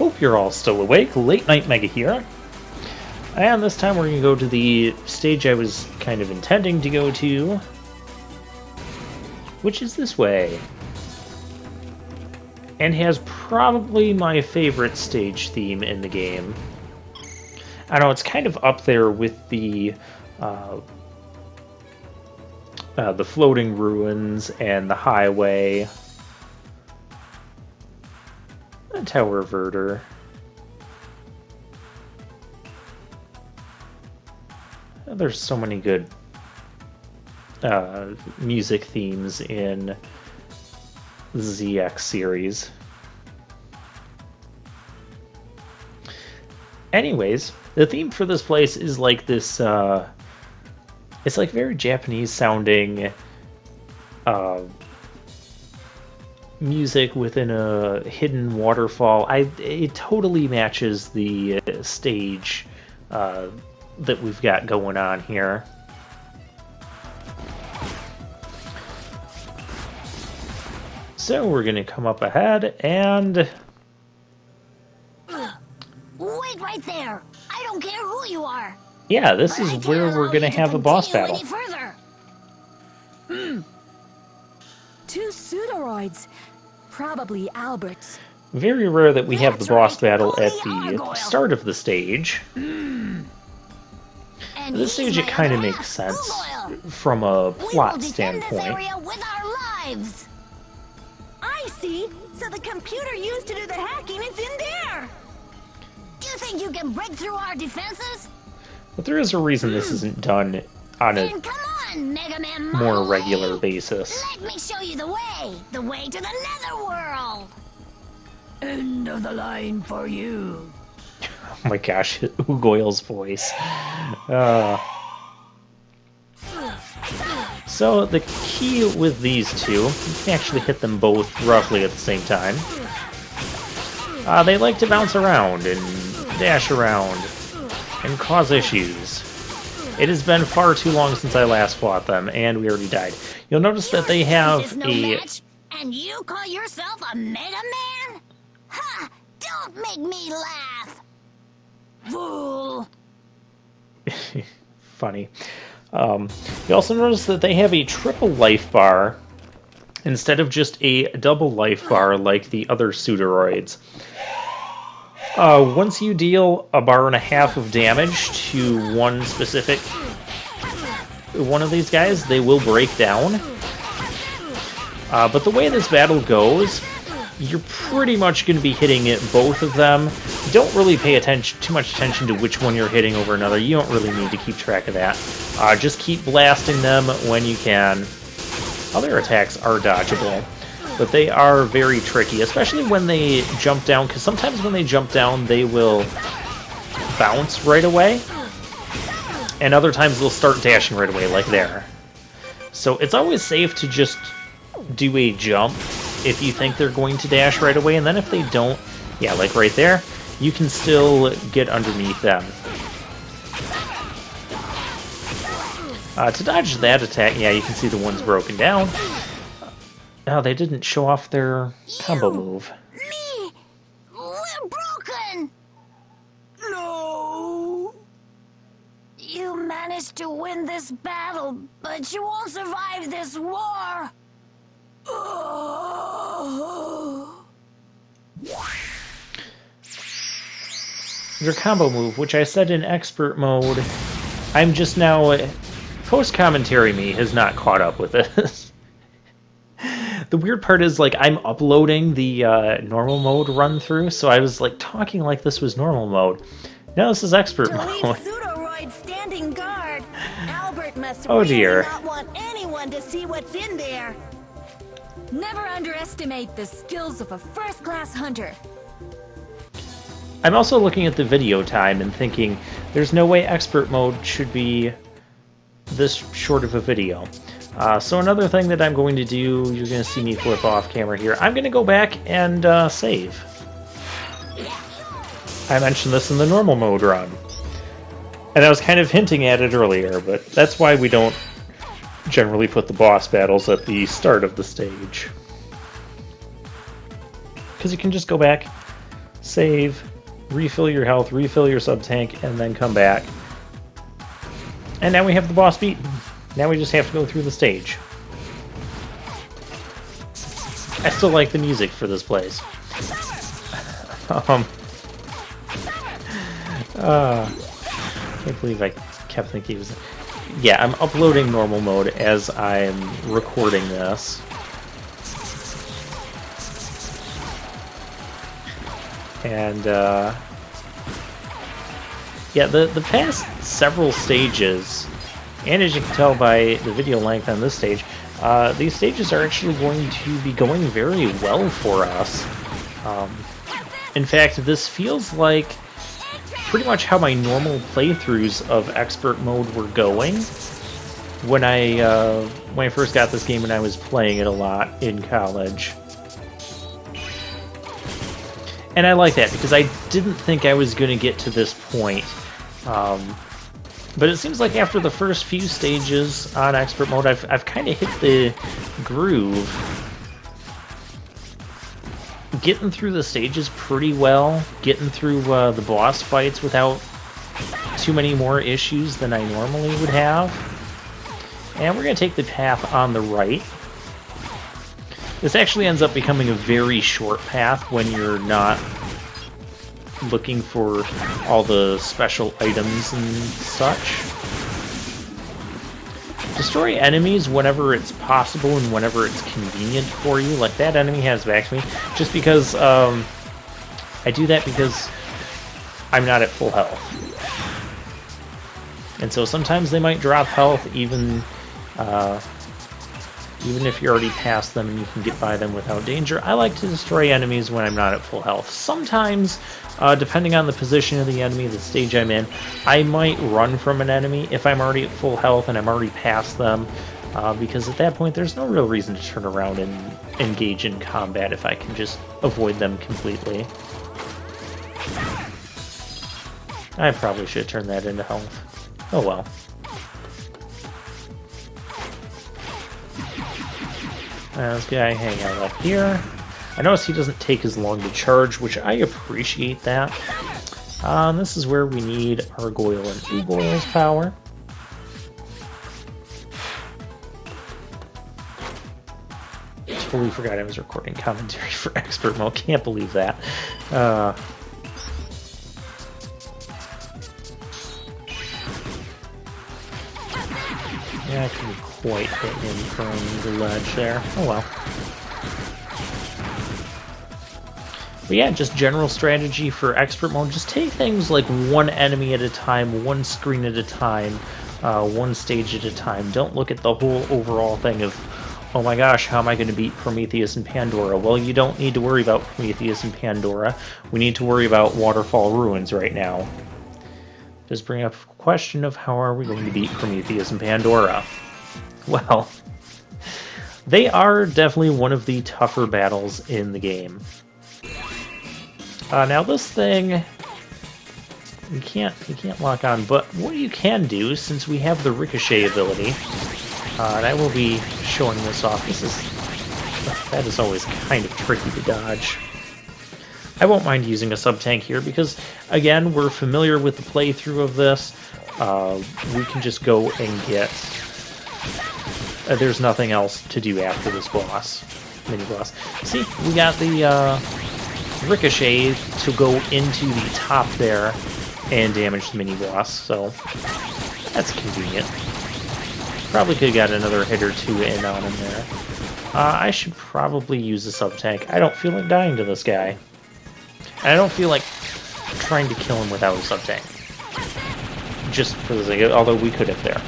Hope you're all still awake. Late Night Mega here. And this time we're going to go to the stage I was kind of intending to go to, which is this way. And has probably my favorite stage theme in the game. I know it's kind of up there with the floating ruins and the highway. The Tower Verter. There's so many good music themes in the ZX series. Anyways, the theme for this place is like this, it's like very Japanese sounding music within a hidden waterfall. It totally matches the stage that we've got going on here. So we're gonna come up ahead and... Wait right there! I don't care who you are! Yeah, this is where we're gonna have a boss battle. Two pseudoroids. Probably Albert's. Very rare that we have the boss battle at the start of the stage. This stage, it kind of makes sense from a plot standpoint. I see! So the computer used to do the hacking is in there! Do you think you can break through our defenses? But there is a reason this isn't done on a Come on, Mega Man more regular basis. Let me show you the way to the netherworld. End of the line for you. Oh my gosh, Ugoyle's voice. So the key with these two, you can actually hit them both roughly at the same time. They like to bounce around and dash around and cause issues. It has been far too long since I last fought them, and we already died. You'll notice that they have a... And you call yourself a Mega Man? Ha! Don't make me laugh! Fool! Funny. You also notice that they have a triple life bar instead of just a double life bar like the other pseudoroids. Once you deal 1.5 bars of damage to one specific one of these guys, they will break down. But the way this battle goes, you're pretty much going to be hitting both of them. Don't really pay too much attention to which one you're hitting over another. You don't really need to keep track of that. Just keep blasting them when you can. Other attacks are dodgeable, but they are very tricky, especially when they jump down, because sometimes when they jump down, they will bounce right away, and other times they'll start dashing right away, like there. So it's always safe to just do a jump if you think they're going to dash right away, and then if they don't, yeah, like right there, you can still get underneath them. To dodge that attack, yeah, you can see the one's broken down. Oh, they didn't show off their combo move. Me! We're broken! No! You managed to win this battle, but you won't survive this war! Your combo move, which I said in expert mode, I'm just now... Post-commentary me has not caught up with this. The weird part is, like, I'm uploading the normal mode run-through, so I was, like, talking like this was normal mode. No, this is expert mode. Pseudoroid standing guard. Albert must dear. not want anyone to see what's in there. Never underestimate the skills of a first-class hunter. I'm also looking at the video time and thinking, there's no way expert mode should be this short of a video. So another thing that I'm going to do, you're going to see me flip off camera here, I'm going to go back and save. I mentioned this in the normal mode run. And I was kind of hinting at it earlier, but that's why we don't generally put the boss battles at the start of the stage. Because you can just go back, save, refill your health, refill your sub-tank, and then come back. And now we have the boss beaten. Now we just have to go through the stage. I still like the music for this place. Can't believe I kept thinking it was... Yeah, I'm uploading normal mode as I'm recording this. And, yeah, the past several stages, and as you can tell by the video length on this stage, these stages are actually going to be going very well for us. In fact, this feels like pretty much how my normal playthroughs of Expert Mode were going when I first got this game and I was playing it a lot in college. And I like that because I didn't think I was going to get to this point. But it seems like after the first few stages on Expert Mode, I've kind of hit the groove. Getting through the stages pretty well, getting through the boss fights without too many more issues than I normally would have. And we're going to take the path on the right. This actually ends up becoming a very short path when you're not looking for all the special items and such. Destroy enemies whenever it's possible and whenever it's convenient for you. Like that enemy has back to me. Just because I do that because I'm not at full health. And so sometimes they might drop health even if you're already past them and you can get by them without danger. I like to destroy enemies when I'm not at full health. Sometimes, depending on the position of the enemy, the stage I'm in, I might run from an enemy if I'm already at full health and I'm already past them, because at that point there's no real reason to turn around and engage in combat if I can just avoid them completely. I probably should turn that into health. Oh well. This guy hang out up here. I notice he doesn't take as long to charge, which I appreciate that. This is where we need Argoyle and Ugoyle's power. Totally forgot I was recording commentary for Expert Mode. Can't believe that. Yeah, I couldn't quite hit him from the ledge there. Oh well. But yeah, just general strategy for Expert Mode. Just take things like one enemy at a time, one screen at a time, one stage at a time. Don't look at the whole overall thing of, oh my gosh, how am I going to beat Prometheus and Pandora? Well, you don't need to worry about Prometheus and Pandora. We need to worry about Waterfall Ruins right now. Just bring up a question of how are we going to beat Prometheus and Pandora? Well, they are definitely one of the tougher battles in the game. Now this thing, you can't lock on, but what you can do, since we have the Ricochet ability, and I will be showing this off. That is always kind of tricky to dodge. I won't mind using a sub-tank here because, again, we're familiar with the playthrough of this. We can just go and get... there's nothing else to do after this boss, mini-boss. See, we got the Ricochet to go into the top there and damage the mini-boss, so that's convenient. Probably could have got another hit or two in on him there. I should probably use a sub-tank. I don't feel like dying to this guy. And I don't feel like trying to kill him without a sub-tank. Just for the sake of, although we could have there.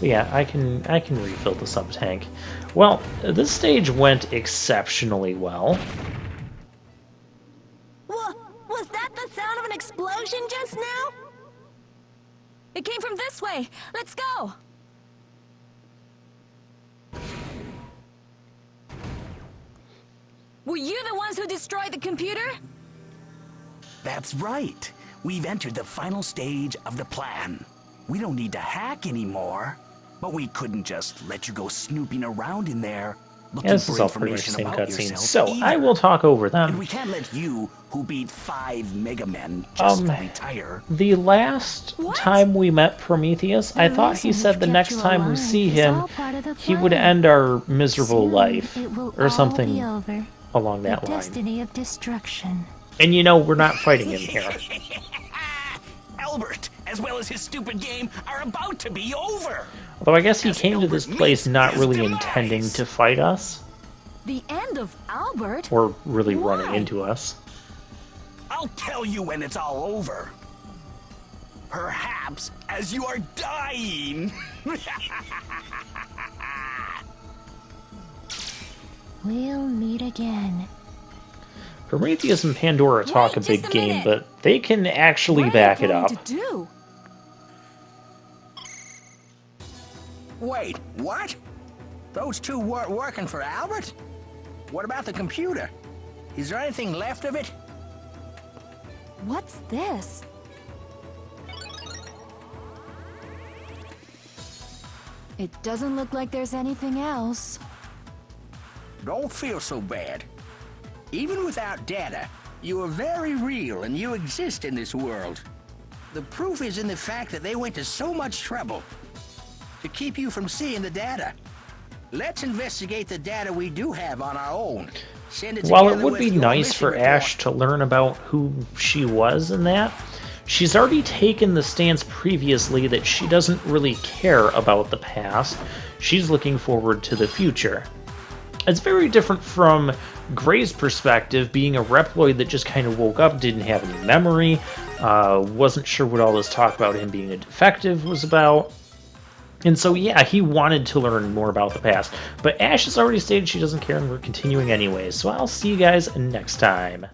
But yeah, I can refill the sub-tank. Well, this stage went exceptionally well. Was that the sound of an explosion just now? It came from this way. Let's go. Were you the ones who destroyed the computer? That's right. We've entered the final stage of the plan. We don't need to hack anymore. But we couldn't just let you go snooping around in there looking Yeah, this for is all pretty much the information same about cutscenes, yourself so I either. will talk over And them. we can't let you, who beat 5 Mega Men, just retire. The last What? time we met Prometheus, I The thought he reason said we've the kept next you time we alive see is him, all part of the he would plan. end our miserable Soon life, it will or all something be over. along The that line. destiny of destruction. And you know, we're not fighting him here. Albert, as well as his stupid game, are about to be over. Although I guess he As came to this Albert place meets not his really demise. intending to fight us, The end of Albert? or really running Why? into us. I'll tell you when it's all over. Perhaps as you are dying. We'll meet again. Prometheus and Pandora talk a Wait, big just a game, minute. but they can actually What back are it you up. going to do? Wait, what? Those two weren't working for Albert? What about the computer? Is there anything left of it? What's this? It doesn't look like there's anything else. Don't feel so bad. Even without data, you are very real and you exist in this world. The proof is in the fact that they went to so much trouble to keep you from seeing the data. Let's investigate the data we do have on our own. Send it While it together would with be your nice mission for report. Ash to learn about who she was in that, she's already taken the stance previously that she doesn't really care about the past. She's looking forward to the future. It's very different from Gray's perspective, being a Reploid that just kind of woke up, didn't have any memory, wasn't sure what all this talk about him being a defective was about. And so, yeah, he wanted to learn more about the past. But Ash has already stated she doesn't care, and we're continuing anyways. So I'll see you guys next time.